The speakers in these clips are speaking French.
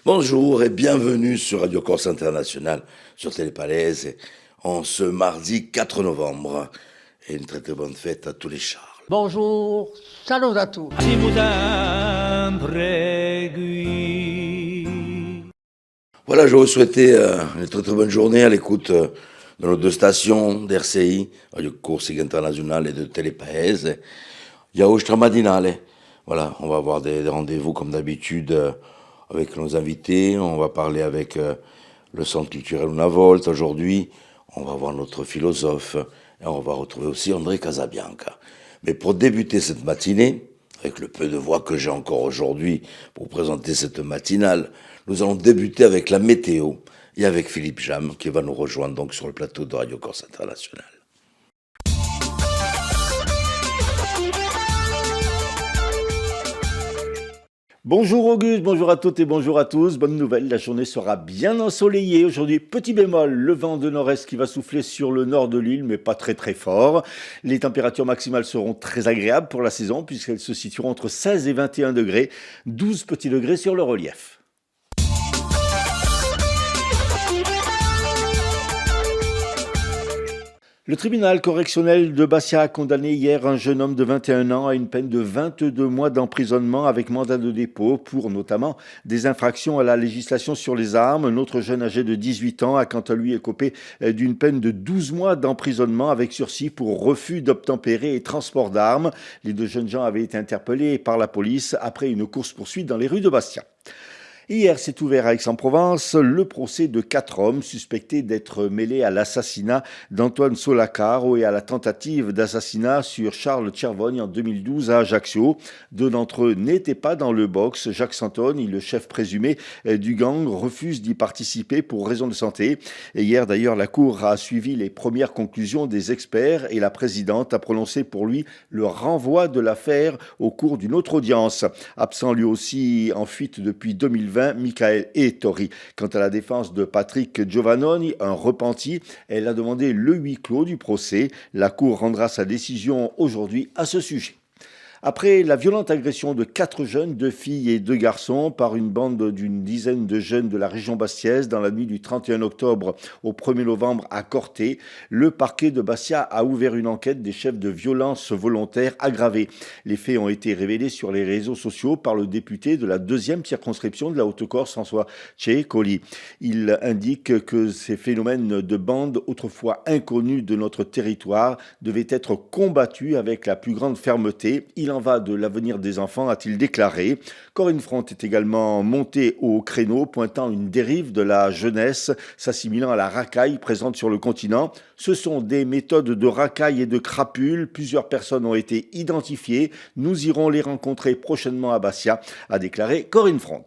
Bonjour et bienvenue sur Radio Corse International, sur Télépalaise, en ce mardi 4 novembre. Et une très très bonne fête à tous les Charles. Bonjour, salut à tous. Voilà, je vous souhaitais une très très bonne journée à l'écoute de nos deux stations d'RCI, Radio Corse International et de Télépalaise. Yaouchtra Madinale. Voilà, on va avoir des rendez-vous comme d'habitude avec nos invités. On va parler avec le Centre culturel Una Volta aujourd'hui. On va voir notre philosophe et on va retrouver aussi André Casabianca. Mais pour débuter cette matinée, avec le peu de voix que j'ai encore aujourd'hui pour présenter cette matinale, nous allons débuter avec la météo et avec Philippe Jam qui va nous rejoindre donc sur le plateau de Radio Corse International. Bonjour Auguste, bonjour à toutes et bonjour à tous. Bonne nouvelle, la journée sera bien ensoleillée. Aujourd'hui, petit bémol, le vent de nord-est qui va souffler sur le nord de l'île, mais pas très très fort. Les températures maximales seront très agréables pour la saison puisqu'elles se situeront entre 16 et 21 degrés, 12 petits degrés sur le relief. Le tribunal correctionnel de Bastia a condamné hier un jeune homme de 21 ans à une peine de 22 mois d'emprisonnement avec mandat de dépôt pour notamment des infractions à la législation sur les armes. Un autre jeune âgé de 18 ans a quant à lui écopé d'une peine de 12 mois d'emprisonnement avec sursis pour refus d'obtempérer et transport d'armes. Les deux jeunes gens avaient été interpellés par la police après une course-poursuite dans les rues de Bastia. Hier s'est ouvert à Aix-en-Provence le procès de 4 hommes suspectés d'être mêlés à l'assassinat d'Antoine Solacaro et à la tentative d'assassinat sur Charles Cervogne en 2012 à Ajaccio. Deux d'entre eux n'étaient pas dans le box. Jacques Santoni, le chef présumé du gang, refuse d'y participer pour raison de santé. Et hier d'ailleurs, la Cour a suivi les premières conclusions des experts et la présidente a prononcé pour lui le renvoi de l'affaire au cours d'une autre audience. Absent lui aussi en fuite depuis 2020, Michael Ettori. Quant à la défense de Patrick Giovannoni, un repenti, elle a demandé le huis clos du procès. La Cour rendra sa décision aujourd'hui à ce sujet. Après la violente agression de 4 jeunes, 2 filles et 2 garçons, par une bande d'une dizaine de jeunes de la région bastiaise dans la nuit du 31 octobre au 1er novembre à Corté, le parquet de Bastia a ouvert une enquête des chefs de violence volontaires aggravés. Les faits ont été révélés sur les réseaux sociaux par le député de la 2e circonscription de la Haute-Corse, François Cecoli. Il indique que ces phénomènes de bande, autrefois inconnus de notre territoire, devaient être combattus avec la plus grande fermeté. Il en va de l'avenir des enfants, a-t-il déclaré. Corinne Front est également montée au créneau, pointant une dérive de la jeunesse, s'assimilant à la racaille présente sur le continent. Ce sont des méthodes de racaille et de crapule. Plusieurs personnes ont été identifiées. Nous irons les rencontrer prochainement à Bastia, a déclaré Corinne Front.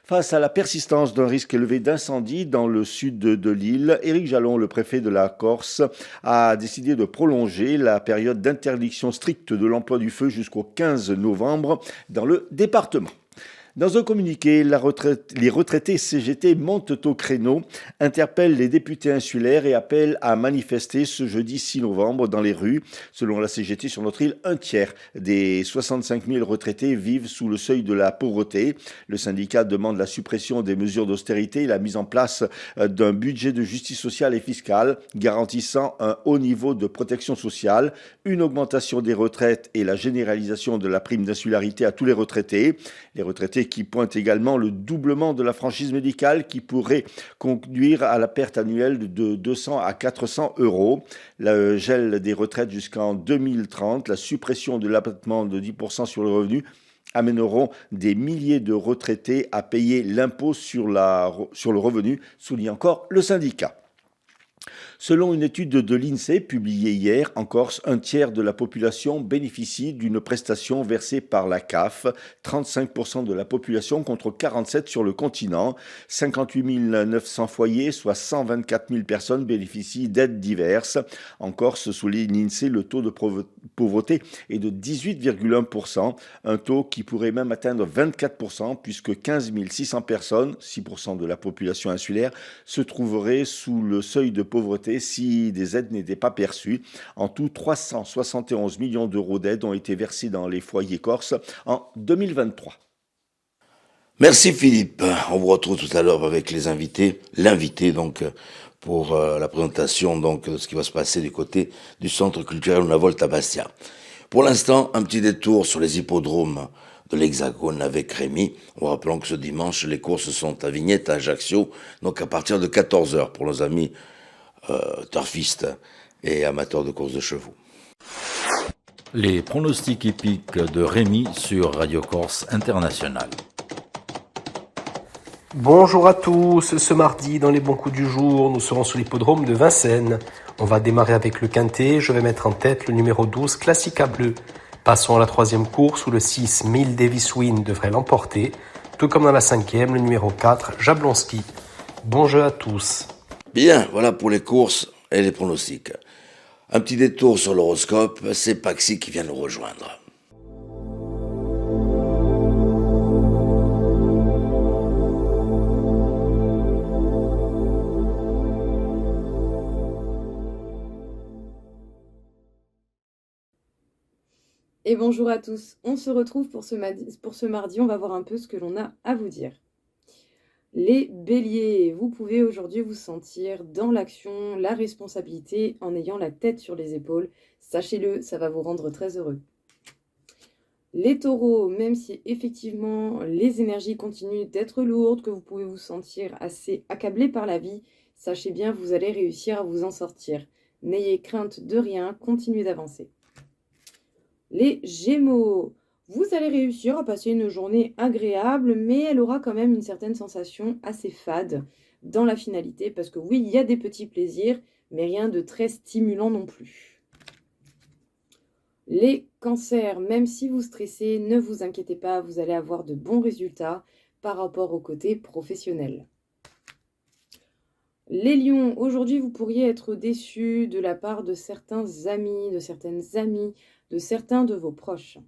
Face à la persistance d'un risque élevé d'incendie dans le sud de l'île, Éric Jalon, le préfet de la Corse, a décidé de prolonger la période d'interdiction stricte de l'emploi du feu jusqu'au 15 novembre dans le département. Dans un communiqué, les retraités CGT montent au créneau, interpellent les députés insulaires et appellent à manifester ce jeudi 6 novembre dans les rues. Selon la CGT, sur notre île, un tiers des 65 000 retraités vivent sous le seuil de la pauvreté. Le syndicat demande la suppression des mesures d'austérité et la mise en place d'un budget de justice sociale et fiscale garantissant un haut niveau de protection sociale, une augmentation des retraites et la généralisation de la prime d'insularité à tous les retraités. Les retraités qui pointe également le doublement de la franchise médicale qui pourrait conduire à la perte annuelle de 200 à 400 euros. Le gel des retraites jusqu'en 2030, la suppression de l'abattement de 10% sur le revenu amèneront des milliers de retraités à payer l'impôt sur le revenu, souligne encore le syndicat. Selon une étude de l'INSEE publiée hier, en Corse, un tiers de la population bénéficie d'une prestation versée par la CAF, 35% de la population contre 47% sur le continent, 58 900 foyers, soit 124 000 personnes bénéficient d'aides diverses. En Corse, souligne l'INSEE, le taux de pauvreté est de 18,1%, un taux qui pourrait même atteindre 24% puisque 15 600 personnes, 6% de la population insulaire, se trouveraient sous le seuil de pauvreté si des aides n'étaient pas perçues. En tout, 371 millions d'euros d'aides ont été versés dans les foyers corses en 2023. Merci Philippe. On vous retrouve tout à l'heure avec les invités, l'invité donc pour la présentation donc de ce qui va se passer du côté du centre culturel Una Volta Bastia. Pour l'instant, un petit détour sur les hippodromes de l'Hexagone avec Rémi. En rappelant que ce dimanche, les courses sont à Vignette, à Ajaccio, donc à partir de 14 heures pour nos amis turfistes et amateurs de courses de chevaux. Les pronostics hippiques de Rémi sur Radio Corse International. Bonjour à tous, ce mardi dans les bons coups du jour, nous serons sur l'hippodrome de Vincennes. On va démarrer avec le quintet, je vais mettre en tête le numéro 12 Classica Bleu. Passons à la troisième course où le 6 1000 Davis Win devrait l'emporter, tout comme dans la cinquième, le numéro 4 Jablonski. Bon jeu à tous. Bien, voilà pour les courses et les pronostics. Un petit détour sur l'horoscope, c'est Paxi qui vient nous rejoindre. Et bonjour à tous, on se retrouve pour ce mardi, on va voir un peu ce que l'on a à vous dire. Les béliers, vous pouvez aujourd'hui vous sentir dans l'action, la responsabilité en ayant la tête sur les épaules. Sachez-le, ça va vous rendre très heureux. Les taureaux, même si effectivement les énergies continuent d'être lourdes, que vous pouvez vous sentir assez accablé par la vie, sachez bien vous allez réussir à vous en sortir. N'ayez crainte de rien, continuez d'avancer. Les Gémeaux, vous allez réussir à passer une journée agréable, mais elle aura quand même une certaine sensation assez fade dans la finalité, parce que oui, il y a des petits plaisirs, mais rien de très stimulant non plus. Les Cancers, même si vous stressez, ne vous inquiétez pas, vous allez avoir de bons résultats par rapport au côté professionnel. Les Lions, aujourd'hui vous pourriez être déçus de la part de certains amis, de certaines amies, de certains de vos proches.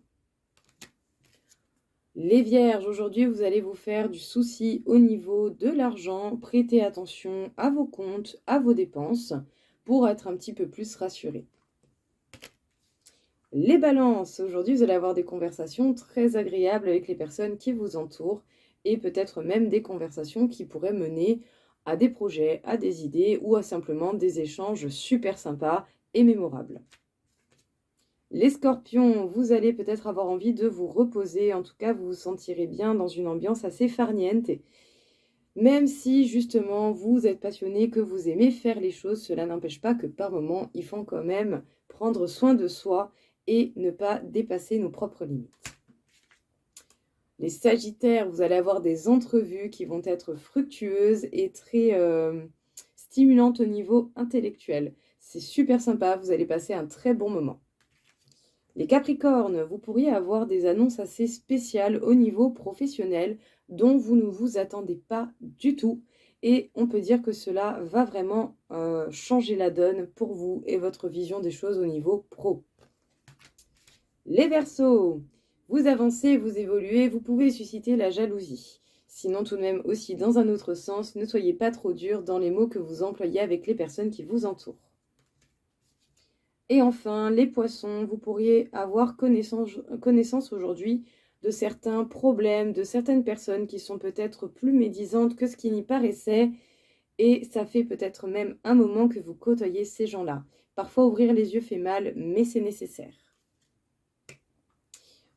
Les Vierges, aujourd'hui vous allez vous faire du souci au niveau de l'argent, prêtez attention à vos comptes, à vos dépenses, pour être un petit peu plus rassurés. Les Balances, aujourd'hui vous allez avoir des conversations très agréables avec les personnes qui vous entourent, et peut-être même des conversations qui pourraient mener à des projets, à des idées, ou à simplement des échanges super sympas et mémorables. Les Scorpions, vous allez peut-être avoir envie de vous reposer, en tout cas vous vous sentirez bien dans une ambiance assez farniente. Même si justement vous êtes passionné, que vous aimez faire les choses, cela n'empêche pas que par moments il faut quand même prendre soin de soi et ne pas dépasser nos propres limites. Les Sagittaires, vous allez avoir des entrevues qui vont être fructueuses et très stimulantes au niveau intellectuel. C'est super sympa, vous allez passer un très bon moment. Les Capricornes, vous pourriez avoir des annonces assez spéciales au niveau professionnel dont vous ne vous attendez pas du tout. Et on peut dire que cela va vraiment changer la donne pour vous et votre vision des choses au niveau pro. Les Verseaux, vous avancez, vous évoluez, vous pouvez susciter la jalousie. Sinon tout de même aussi dans un autre sens, ne soyez pas trop dur dans les mots que vous employez avec les personnes qui vous entourent. Et enfin, les Poissons, vous pourriez avoir connaissance aujourd'hui de certains problèmes, de certaines personnes qui sont peut-être plus médisantes que ce qui n'y paraissait, et ça fait peut-être même un moment que vous côtoyez ces gens-là. Parfois, ouvrir les yeux fait mal, mais c'est nécessaire.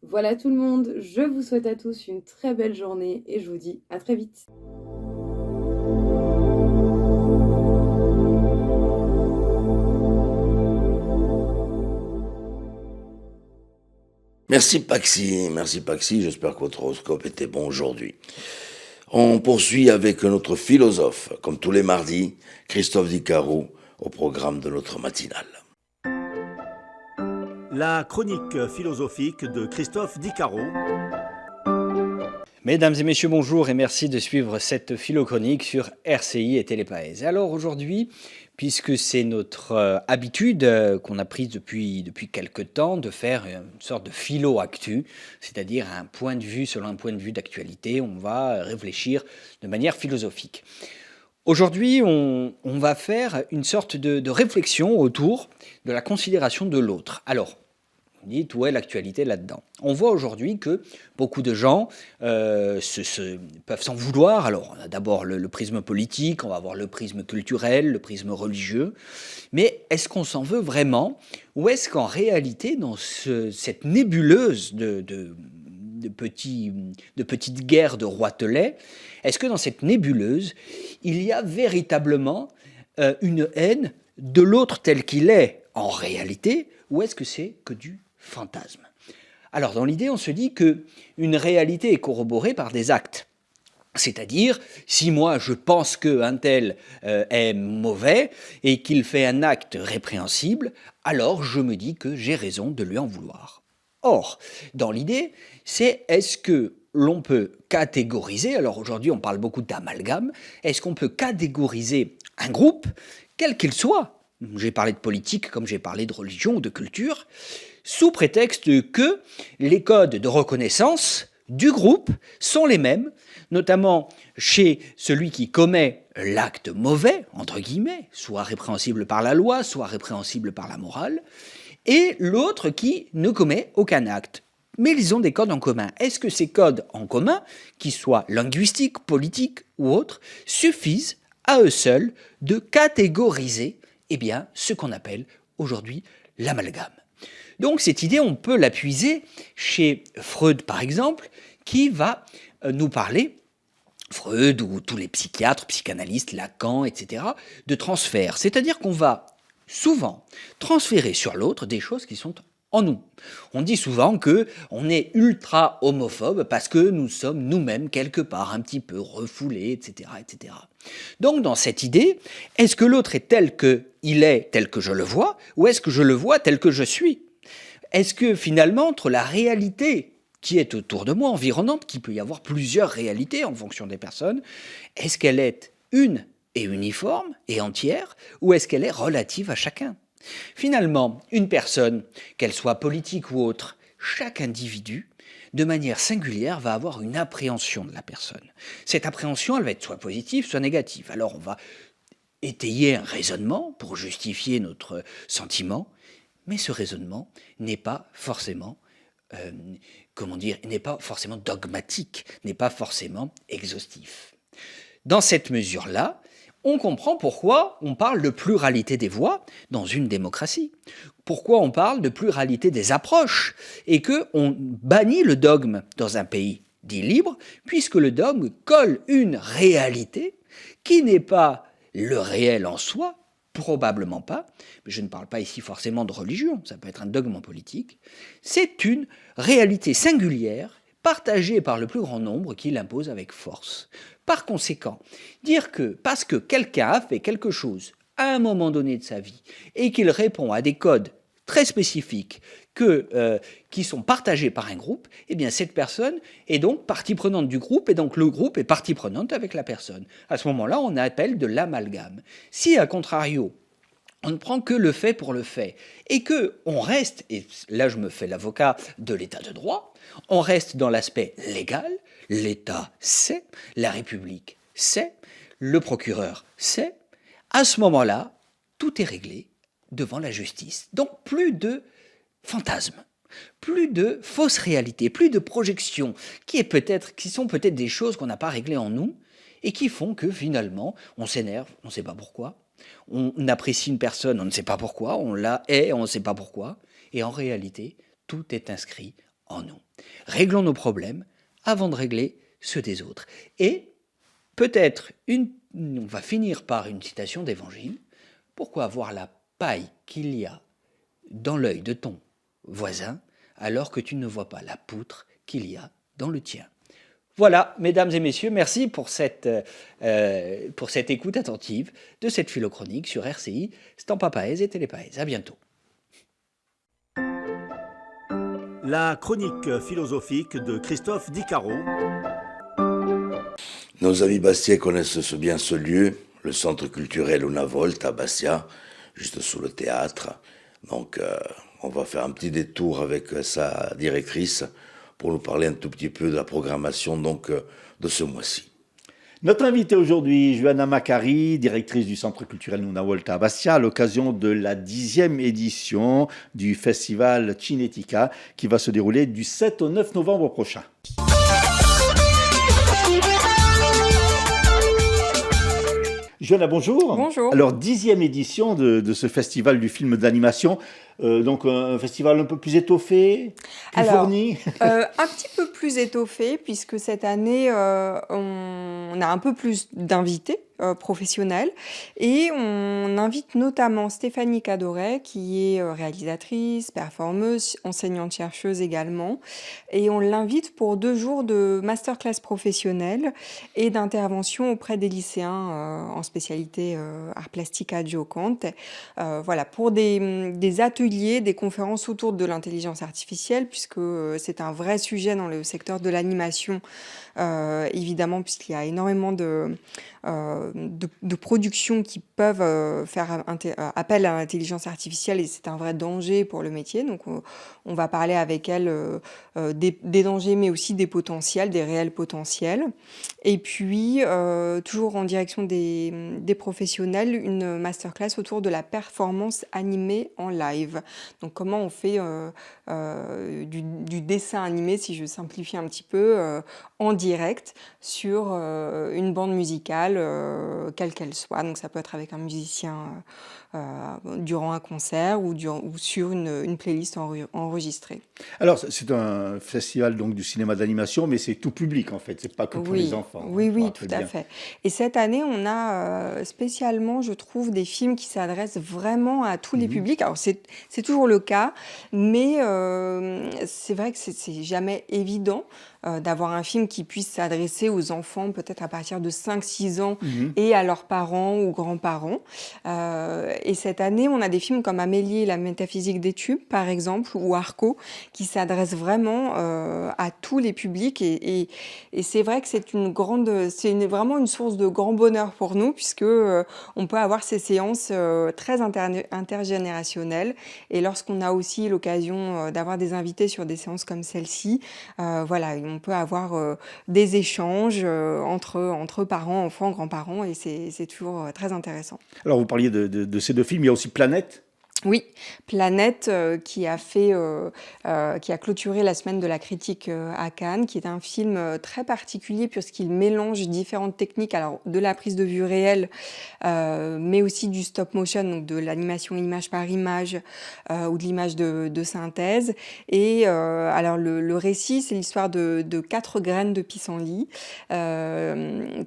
Voilà tout le monde, je vous souhaite à tous une très belle journée et je vous dis à très vite. Merci Paxi, j'espère que votre horoscope était bon aujourd'hui. On poursuit avec notre philosophe, comme tous les mardis, Christophe Di Caro, au programme de notre matinale. La chronique philosophique de Christophe Di Caro. Mesdames et messieurs, bonjour et merci de suivre cette philochronique sur RCI et Télépaèse. Alors aujourd'hui, puisque c'est notre habitude qu'on a prise depuis quelque temps de faire une sorte de philo-actu, c'est-à-dire un point de vue selon un point de vue d'actualité, on va réfléchir de manière philosophique. Aujourd'hui, on va faire une sorte de réflexion autour de la considération de l'autre. Alors, dites, où est l'actualité là-dedans? On voit aujourd'hui que beaucoup de gens peuvent s'en vouloir. Alors, on a d'abord le prisme politique, on va avoir le prisme culturel, le prisme religieux. Mais est-ce qu'on s'en veut vraiment? Ou est-ce qu'en réalité, dans cette nébuleuse de petites guerres de roitelets, est-ce que dans cette nébuleuse, il y a véritablement une haine de l'autre tel qu'il est en réalité, ou est-ce que c'est que du fantasme? Alors dans l'idée, on se dit qu'une réalité est corroborée par des actes. C'est-à-dire, si moi je pense qu'un tel est mauvais et qu'il fait un acte répréhensible, alors je me dis que j'ai raison de lui en vouloir. Or, dans l'idée, c'est est-ce que l'on peut catégoriser, alors aujourd'hui on parle beaucoup d'amalgame, est-ce qu'on peut catégoriser un groupe, quel qu'il soit, j'ai parlé de politique comme j'ai parlé de religion ou de culture, sous prétexte que les codes de reconnaissance du groupe sont les mêmes, notamment chez celui qui commet l'acte mauvais, entre guillemets, soit répréhensible par la loi, soit répréhensible par la morale, et l'autre qui ne commet aucun acte. Mais ils ont des codes en commun. Est-ce que ces codes en commun, qu'ils soient linguistiques, politiques ou autres, suffisent à eux seuls de catégoriser ce qu'on appelle aujourd'hui l'amalgame? Donc cette idée, on peut la puiser chez Freud, par exemple, qui va nous parler, Freud ou tous les psychiatres, psychanalystes, Lacan, etc., de transfert. C'est-à-dire qu'on va souvent transférer sur l'autre des choses qui sont en nous. On dit souvent qu'on est ultra homophobe parce que nous sommes nous-mêmes quelque part un petit peu refoulés, etc., etc. Donc dans cette idée, est-ce que l'autre est tel qu'il est, tel que je le vois, ou est-ce que je le vois tel que je suis? Est-ce que finalement, entre la réalité qui est autour de moi, environnante, qu'il peut y avoir plusieurs réalités en fonction des personnes, est-ce qu'elle est une et uniforme et entière, ou est-ce qu'elle est relative à chacun? Finalement, une personne, qu'elle soit politique ou autre, chaque individu, de manière singulière, va avoir une appréhension de la personne. Cette appréhension, elle va être soit positive, soit négative. Alors on va étayer un raisonnement pour justifier notre sentiment, mais ce raisonnement n'est pas forcément, n'est pas forcément dogmatique, n'est pas forcément exhaustif. Dans cette mesure-là, on comprend pourquoi on parle de pluralité des voix dans une démocratie, pourquoi on parle de pluralité des approches et qu'on bannit le dogme dans un pays dit libre, puisque le dogme colle une réalité qui n'est pas le réel en soi, probablement pas, mais je ne parle pas ici forcément de religion, ça peut être un dogme en politique, c'est une réalité singulière partagée par le plus grand nombre qui l'impose avec force. Par conséquent, dire que parce que quelqu'un a fait quelque chose à un moment donné de sa vie et qu'il répond à des codes très spécifiques qui sont partagés par un groupe, eh bien cette personne est donc partie prenante du groupe et donc le groupe est partie prenante avec la personne. À ce moment-là, on appelle de l'amalgame. Si, à contrario, on ne prend que le fait pour le fait et que on reste, et là je me fais l'avocat de l'état de droit, on reste dans l'aspect légal, l'État sait, la République sait, le procureur sait, à ce moment-là, tout est réglé devant la justice. Donc plus de fantasmes, plus de fausses réalités, plus de projections qui sont peut-être des choses qu'on n'a pas réglées en nous et qui font que finalement on s'énerve, on ne sait pas pourquoi, on apprécie une personne, on ne sait pas pourquoi, on la hait, on ne sait pas pourquoi, et en réalité, tout est inscrit en nous. Réglons nos problèmes avant de régler ceux des autres. Et peut-être, on va finir par une citation d'évangile. Pourquoi avoir la paille qu'il y a dans l'œil de ton voisin alors que tu ne vois pas la poutre qu'il y a dans le tien? Voilà, mesdames et messieurs, merci pour cette écoute attentive de cette philochronique sur RCI, Stampa Paese et Telepaese. À bientôt. La chronique philosophique de Christophe Di Caro. Nos amis bastiais connaissent bien ce lieu, le centre culturel Una Volta à Bastia, juste sous le théâtre. Donc on va faire un petit détour avec sa directrice pour nous parler un tout petit peu de la programmation donc, de ce mois-ci. Notre invitée aujourd'hui, Johanna Macari, directrice du Centre culturel Nuna Volta à Bastia, à l'occasion de la 10e édition du festival Cinetica qui va se dérouler du 7 au 9 novembre prochain. Johanna, bonjour. Bonjour. Alors, 10e édition de ce festival du film d'animation. Donc, un festival un peu plus étoffé, plus fourni. Un petit peu plus étoffé, puisque cette année, on a un peu plus d'invités professionnels. Et on invite notamment Stéphanie Cadoret, qui est réalisatrice, performeuse, enseignante-chercheuse également. Et on l'invite pour 2 jours de masterclass professionnelle et d'intervention auprès des lycéens en spécialité art plastique adjacente. Voilà, pour des ateliers, des conférences autour de l'intelligence artificielle, puisque c'est un vrai sujet dans le secteur de l'animation, évidemment, puisqu'il y a énormément de productions qui peuvent faire appel à l'intelligence artificielle, et c'est un vrai danger pour le métier. Donc on va parler avec elle des dangers, mais aussi des potentiels, des réels potentiels. Et puis, toujours en direction des professionnels, une masterclass autour de la performance animée en live. Donc comment on fait du dessin animé, si je simplifie un petit peu, en direct sur une bande musicale, quelle qu'elle soit. Donc ça peut être avec un musicien durant un concert ou sur une playlist enregistrée. Alors, c'est un festival donc du cinéma d'animation, mais c'est tout public en fait, c'est pas que pour les enfants. Oui, tout à fait. Et cette année, on a spécialement, je trouve, des films qui s'adressent vraiment à tous les publics. Alors, c'est toujours le cas, mais c'est vrai que c'est jamais évident d'avoir un film qui puisse s'adresser aux enfants peut-être à partir de 5-6 ans et à leurs parents ou grands-parents. Et cette année, on a des films comme Amélie et la métaphysique des tubes, par exemple, ou Arco, qui s'adressent vraiment à tous les publics. Et c'est vrai que c'est vraiment une source de grand bonheur pour nous, puisque on peut avoir ces séances très intergénérationnelles. Et lorsqu'on a aussi l'occasion d'avoir des invités sur des séances comme celle-ci, voilà, on peut avoir des échanges entre parents, enfants, grands-parents, et c'est toujours très intéressant. Alors, vous parliez de ces 2 films, il y a aussi Planète. Oui, Planète qui a clôturé la semaine de la critique à Cannes, qui est un film très particulier puisqu'il mélange différentes techniques, alors de la prise de vue réelle, mais aussi du stop motion, donc de l'animation image par image ou de l'image de synthèse. Et alors le récit, c'est l'histoire de 4 graines de pissenlit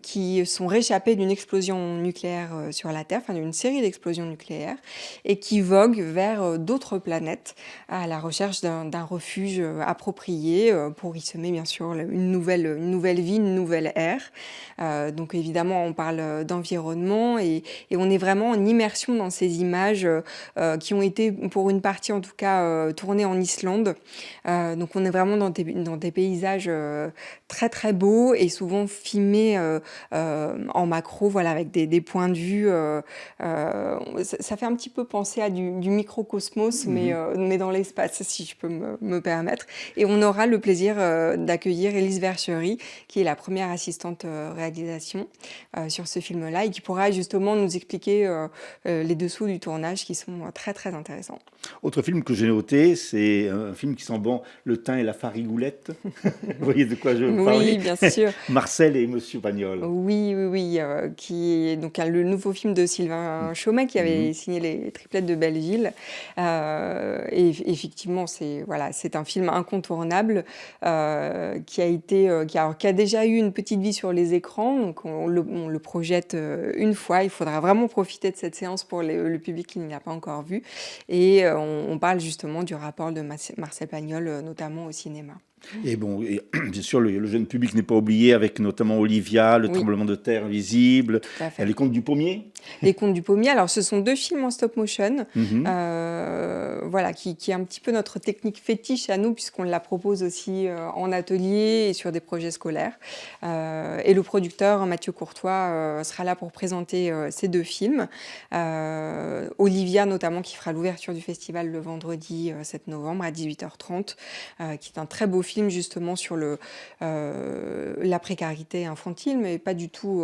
qui sont réchappées d'une explosion nucléaire sur la Terre, enfin d'une série d'explosions nucléaires, et qui voguent vers d'autres planètes à la recherche d'un refuge approprié pour y semer bien sûr une nouvelle vie, une nouvelle ère. Donc évidemment on parle d'environnement et on est vraiment en immersion dans ces images qui ont été pour une partie en tout cas tournées en Islande. Donc on est vraiment dans des paysages très très beaux et souvent filmés en macro, voilà, avec des points de vue. Ça fait un petit peu penser à du microcosmos, mais dans l'espace, si je peux me permettre. Et on aura le plaisir d'accueillir Élise Verchery, qui est la première assistante réalisation sur ce film-là, et qui pourra justement nous expliquer les dessous du tournage, qui sont très très intéressants. Autre film que j'ai noté, c'est un film qui sent bon le thym et la farigoulette. Vous voyez de quoi je veux parler? Oui, bien sûr. Marcel et Monsieur Pagnol. Oui, qui est donc le nouveau film de Sylvain Chomet, qui avait signé les triplettes de Belleville. Et effectivement, c'est un film incontournable qui a déjà eu une petite vie sur les écrans. Donc on le projette une fois. Il faudra vraiment profiter de cette séance pour le public qui ne l'a pas encore vu. Et on parle justement du rapport de Marcel Pagnol, notamment au cinéma. Et bon, bien sûr, le jeune public n'est pas oublié, avec notamment Olivia, le tremblement de terre visible, les Contes du Pommier. Les Contes du Pommier. Alors, ce sont 2 films en stop motion, voilà, qui est un petit peu notre technique fétiche à nous, puisqu'on la propose aussi en atelier et sur des projets scolaires. Et le producteur, Mathieu Courtois, sera là pour présenter ces 2 films. Olivia, notamment, qui fera l'ouverture du festival le vendredi 7 novembre à 18h30, qui est un très beau film film justement sur la précarité infantile, mais pas du tout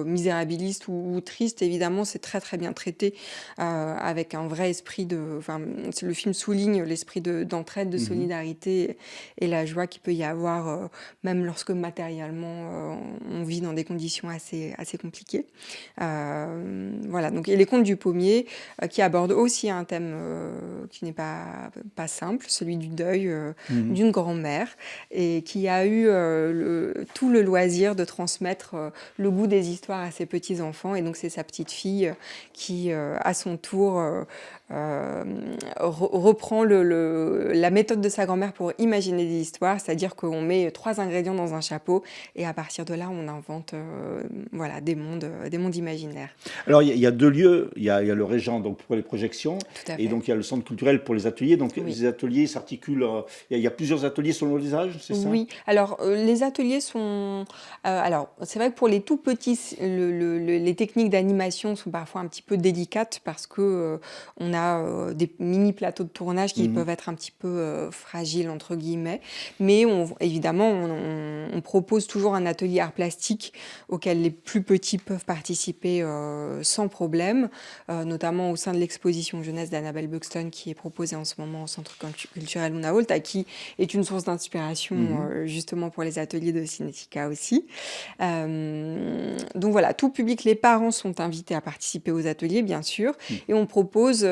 misérabiliste ou triste. Évidemment, c'est très très bien traité avec un vrai esprit le film souligne l'esprit d'entraide, de solidarité et la joie qu'il peut y avoir, même lorsque matériellement on vit dans des conditions assez compliquées. Voilà. Donc, et les Contes du Pommier qui abordent aussi un thème qui n'est pas simple, celui du deuil d'une grand-mère, et qui a eu tout le loisir de transmettre le goût des histoires à ses petits-enfants. Et donc, c'est sa petite fille qui, à son tour, reprend la méthode de sa grand-mère pour imaginer des histoires, c'est-à-dire qu'on met 3 ingrédients dans un chapeau et à partir de là, on invente des mondes imaginaires. Alors, il y a 2 lieux. Il y a le Régent donc, pour les projections et donc il y a le centre culturel pour les ateliers. Donc, les ateliers s'articulent. Il y a plusieurs ateliers selon les âges, c'est ça? Oui. Alors, les ateliers sont... alors, c'est vrai que pour les tout petits, les techniques d'animation sont parfois un petit peu délicates parce que on a des mini plateaux de tournage qui peuvent être un petit peu fragiles, entre guillemets. Mais évidemment, on propose toujours un atelier art plastique auquel les plus petits peuvent participer sans problème, notamment au sein de l'exposition jeunesse d'Annabelle Buxton qui est proposée en ce moment au Centre culturel Luna Holt, qui est une source d'inspiration justement pour les ateliers de Cinética aussi. Donc voilà, tout public, les parents sont invités à participer aux ateliers, bien sûr, et on propose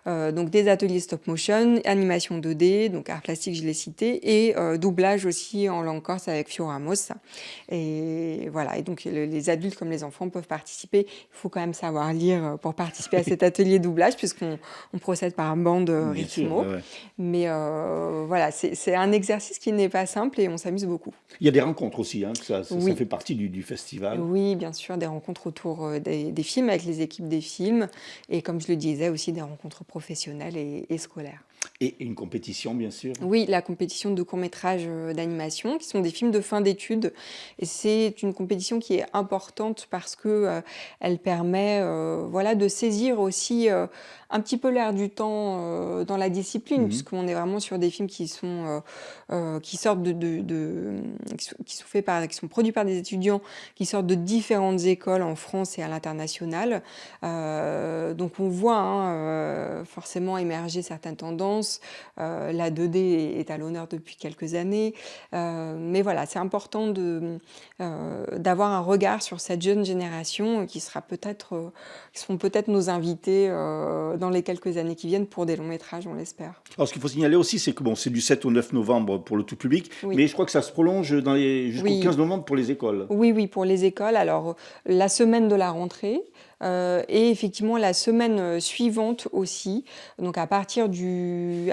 donc des ateliers stop motion, animation 2D, donc art plastique, je l'ai cité, et doublage aussi en langue corse avec Fio Ramos. Et voilà, et donc les adultes comme les enfants peuvent participer. Il faut quand même savoir lire pour participer à cet atelier doublage, puisqu'on procède par bande rythmo. Ouais. Mais voilà, c'est un exercice qui n'est pas simple et on s'amuse beaucoup. Il y a des rencontres aussi, hein, ça fait partie du festival. Oui, bien sûr, des rencontres autour des films, avec les équipes des films, et comme je le disais, aussi des rencontres professionnelles et scolaires. Et une compétition, bien sûr. Oui, la compétition de courts-métrages d'animation, qui sont des films de fin d'études. Et c'est une compétition qui est importante parce que elle permet de saisir aussi un petit peu l'air du temps dans la discipline, puisqu'on est vraiment sur des films qui sont qui sortent qui sont produits par des étudiants qui sortent de différentes écoles en France et à l'international. Donc on voit forcément émerger certaines tendances. La 2D est à l'honneur depuis quelques années, mais voilà, c'est important d'avoir un regard sur cette jeune génération qui seront peut-être nos invités dans les quelques années qui viennent pour des longs métrages, on l'espère. Alors ce qu'il faut signaler aussi, c'est que c'est du 7 au 9 novembre pour le tout public, mais je crois que ça se prolonge jusqu'au 15 novembre pour les écoles. Oui, pour les écoles. Alors la semaine de la rentrée, et effectivement la semaine suivante aussi, donc à partir du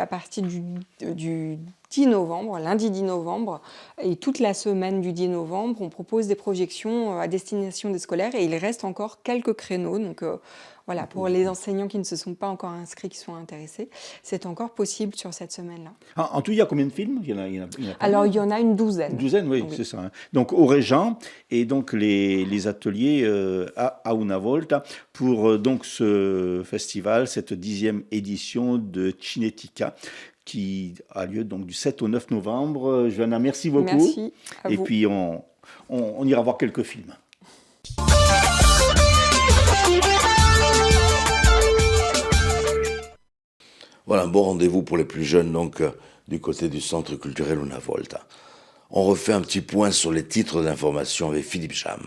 10 novembre, lundi 10 novembre, et toute la semaine du 10 novembre, on propose des projections à destination des scolaires et il reste encore quelques créneaux. Donc voilà, pour les enseignants qui ne se sont pas encore inscrits, qui sont intéressés, c'est encore possible sur cette semaine-là. En tout, il y a combien de films? Alors, il y en a une douzaine. Une douzaine, oui. C'est ça. Hein. Donc, au Régent, et donc les ateliers à Una Volta pour donc ce festival, cette 10e édition de Cinética, qui a lieu donc du 7 au 9 novembre. Johanna, merci beaucoup. Merci à vous. Et puis, on ira voir quelques films. Voilà un bon rendez-vous pour les plus jeunes, donc du côté du Centre culturel Una Volta. On refait un petit point sur les titres d'information avec Philippe Cham.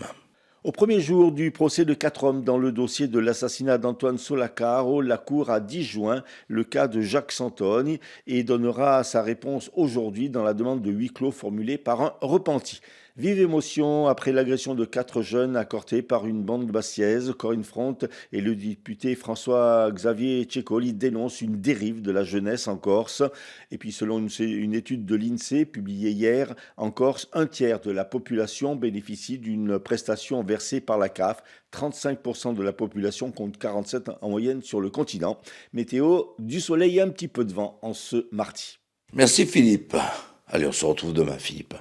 Au premier jour du procès de 4 hommes dans le dossier de l'assassinat d'Antoine Solacaro, la Cour a disjoint le cas de Jacques Santoni et donnera sa réponse aujourd'hui dans la demande de huis clos formulée par un repenti. Vive émotion après l'agression de 4 jeunes accortés par une bande bastiaise. Corinne Front et le député François-Xavier Tchécoli dénoncent une dérive de la jeunesse en Corse. Et puis selon une étude de l'INSEE publiée hier, en Corse, 1/3 de la population bénéficie d'une prestation versée par la CAF. 35% de la population compte 47 en moyenne sur le continent. Météo, du soleil et un petit peu de vent en ce mardi. Merci Philippe. Allez, on se retrouve demain Philippe.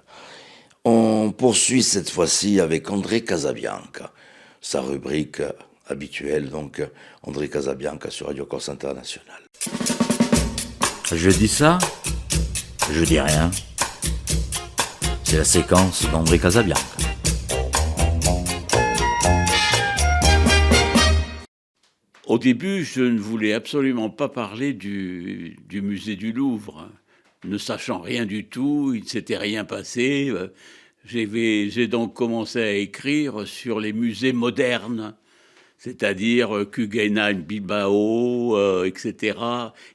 On poursuit cette fois-ci avec André Casabianca, sa rubrique habituelle, donc André Casabianca sur Radio Corse International. Je dis ça, Je dis rien. C'est la séquence d'André Casabianca. Au début, je ne voulais absolument pas parler du musée du Louvre. Ne sachant rien du tout, il ne s'était rien passé. J'ai donc commencé à écrire sur les musées modernes, c'est-à-dire Guggenheim, Bilbao, etc.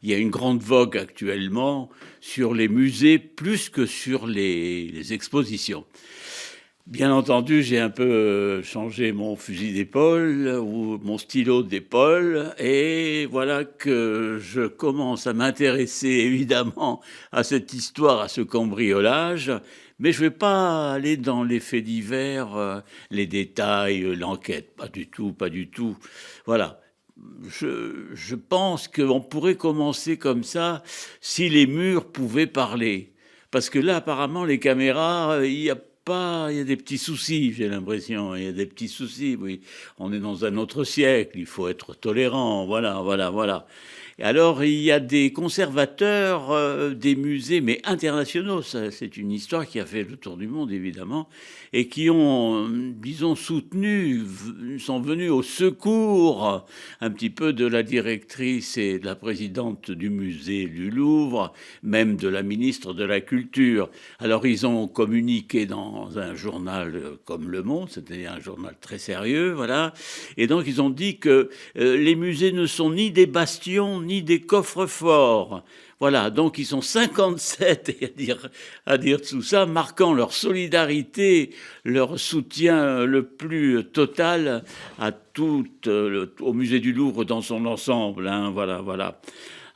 Il y a une grande vogue actuellement sur les musées plus que sur les expositions. Bien entendu, j'ai un peu changé mon fusil d'épaule ou mon stylo d'épaule et voilà que je commence à m'intéresser évidemment à cette histoire, à ce cambriolage, mais je ne vais pas aller dans les faits divers, les détails, l'enquête, pas du tout, pas du tout. Voilà. Je pense qu'on pourrait commencer comme ça si les murs pouvaient parler. Parce que là, apparemment, les caméras, il y a des petits soucis, j'ai l'impression. Il y a des petits soucis, oui. On est dans un autre siècle, il faut être tolérant, voilà. Et alors, il y a des conservateurs des musées, mais internationaux, ça, c'est une histoire qui a fait le tour du monde, évidemment, et qui ont, disons, soutenu, sont venus au secours un petit peu de la directrice et de la présidente du musée du Louvre, même de la ministre de la Culture. Alors, ils ont communiqué dans un journal comme Le Monde, c'était un journal très sérieux, voilà, et donc ils ont dit que les musées ne sont ni des bastions, ni des coffres-forts. Voilà, donc ils sont 57 à dire tout ça, marquant leur solidarité, leur soutien le plus total à au musée du Louvre dans son ensemble. Hein, voilà.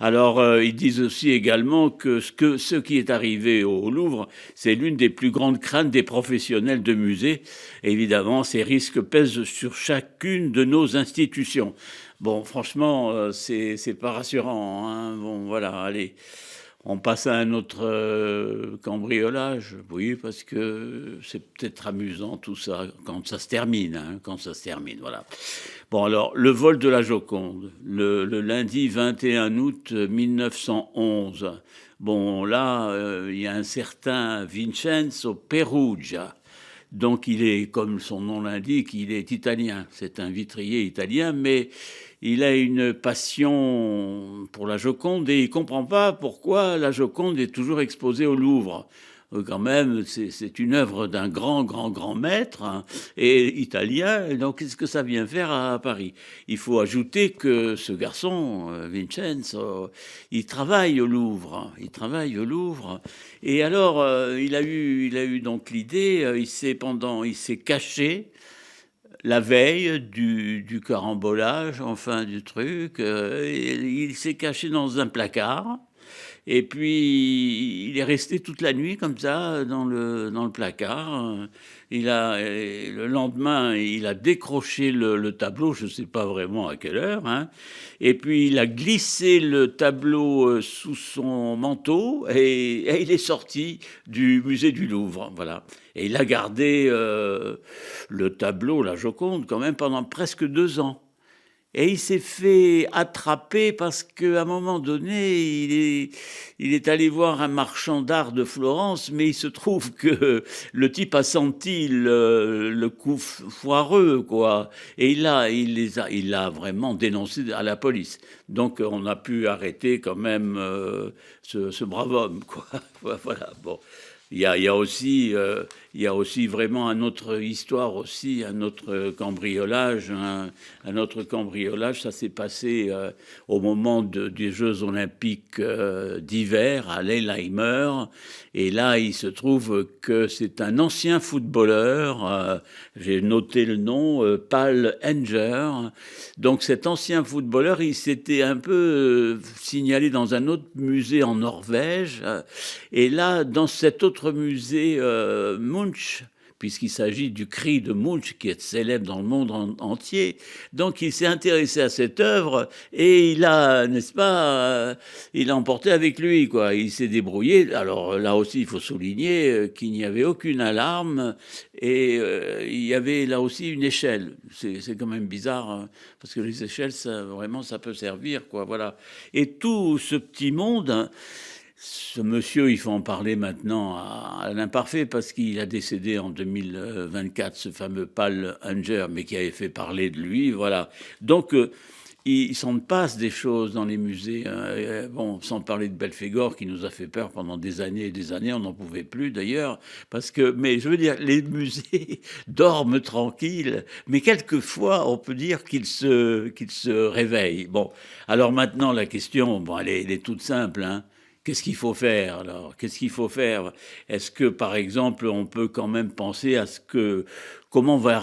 Alors, ils disent aussi également que ce qui est arrivé au Louvre, c'est l'une des plus grandes craintes des professionnels de musée. Évidemment, ces risques pèsent sur chacune de nos institutions. Bon, franchement, c'est pas rassurant. Hein. Bon, voilà, allez. On passe à un autre cambriolage, oui, parce que c'est peut-être amusant tout ça quand ça se termine, voilà. Bon, alors, le vol de la Joconde, le lundi 21 août 1911. Bon, là, il y a un certain Vincenzo Perugia. Donc, il est, comme son nom l'indique, il est italien. C'est un vitrier italien, mais il a une passion pour la Joconde et il comprend pas pourquoi la Joconde est toujours exposée au Louvre. Quand même, c'est une œuvre d'un grand maître, hein, et italien. Et donc, qu'est-ce que ça vient faire à Paris? Il faut ajouter que ce garçon, Vincenzo, il travaille au Louvre. Et alors, il a eu donc l'idée. Il s'est caché la veille du carambolage, enfin du truc. Il s'est caché dans un placard. Et puis, il est resté toute la nuit comme ça, dans le placard. Le lendemain, il a décroché le tableau, je ne sais pas vraiment à quelle heure. Hein, et puis, il a glissé le tableau sous son manteau et il est sorti du musée du Louvre. Voilà. Et il a gardé le tableau, la Joconde, quand même pendant presque 2 ans. Et il s'est fait attraper parce qu'à un moment donné, il est allé voir un marchand d'art de Florence, mais il se trouve que le type a senti le coup foireux, quoi. Et il l'a vraiment dénoncé à la police. Donc on a pu arrêter quand même ce brave homme, quoi. Voilà, bon. Il y a aussi vraiment une autre histoire aussi, un autre cambriolage. Un autre cambriolage, ça s'est passé au moment des Jeux Olympiques d'hiver à Lillehammer. Et là, il se trouve que c'est un ancien footballeur, j'ai noté le nom, Paul Enger. Donc cet ancien footballeur, il s'était un peu signalé dans un autre musée en Norvège. Et là, dans cet autre musée, Munch, puisqu'il s'agit du cri de Munch qui est célèbre dans le monde entier. Donc il s'est intéressé à cette œuvre et il a, n'est-ce pas, il a emporté avec lui, quoi. Il s'est débrouillé. Alors là aussi, il faut souligner qu'il n'y avait aucune alarme et il y avait là aussi une échelle. C'est quand même bizarre, hein, parce que les échelles, ça, vraiment, ça peut servir, quoi. Voilà. Et tout ce petit monde, Ce monsieur, il faut en parler maintenant à l'imparfait parce qu'il a décédé en 2024, ce fameux Paul Unger, mais qui avait fait parler de lui, voilà. Donc, il s'en passe des choses dans les musées. Bon, sans parler de Belphégor qui nous a fait peur pendant des années et des années, on n'en pouvait plus d'ailleurs, parce que, mais je veux dire, les musées dorment tranquilles, mais quelquefois on peut dire qu'ils se réveillent. Bon, alors maintenant la question, bon, elle est toute simple, hein. Qu'est-ce qu'il faut faire alors? Qu'est-ce qu'il faut faire? Est-ce que, par exemple, on peut quand même penser à ce que comment va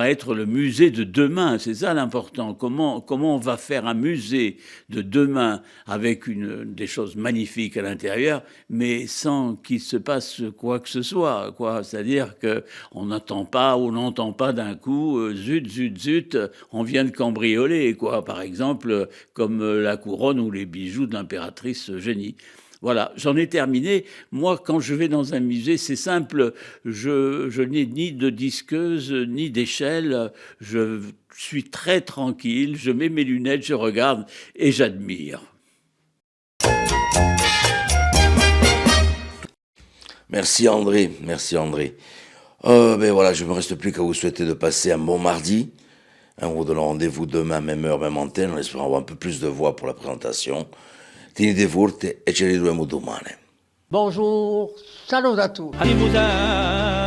être le musée de demain? C'est ça l'important. Comment on va faire un musée de demain avec des choses magnifiques à l'intérieur, mais sans qu'il se passe quoi que ce soit, quoi. C'est-à-dire que on n'entend pas d'un coup, zut, zut, zut, on vient de cambrioler, quoi. Par exemple, comme la couronne ou les bijoux de l'impératrice Eugénie. Voilà, j'en ai terminé. Moi, quand je vais dans un musée, c'est simple. Je n'ai ni de disqueuse, ni d'échelle. Je suis très tranquille. Je mets mes lunettes, je regarde et j'admire. Merci André, merci André. Ben voilà, je ne me reste plus qu'à vous souhaiter de passer un bon mardi. On vous donne rendez-vous demain, même heure, même antenne, en espérant avoir un peu plus de voix pour la présentation. Tenete forte e ci ritroviamo domani. Bonjour, salut à tous. Allez, Mozart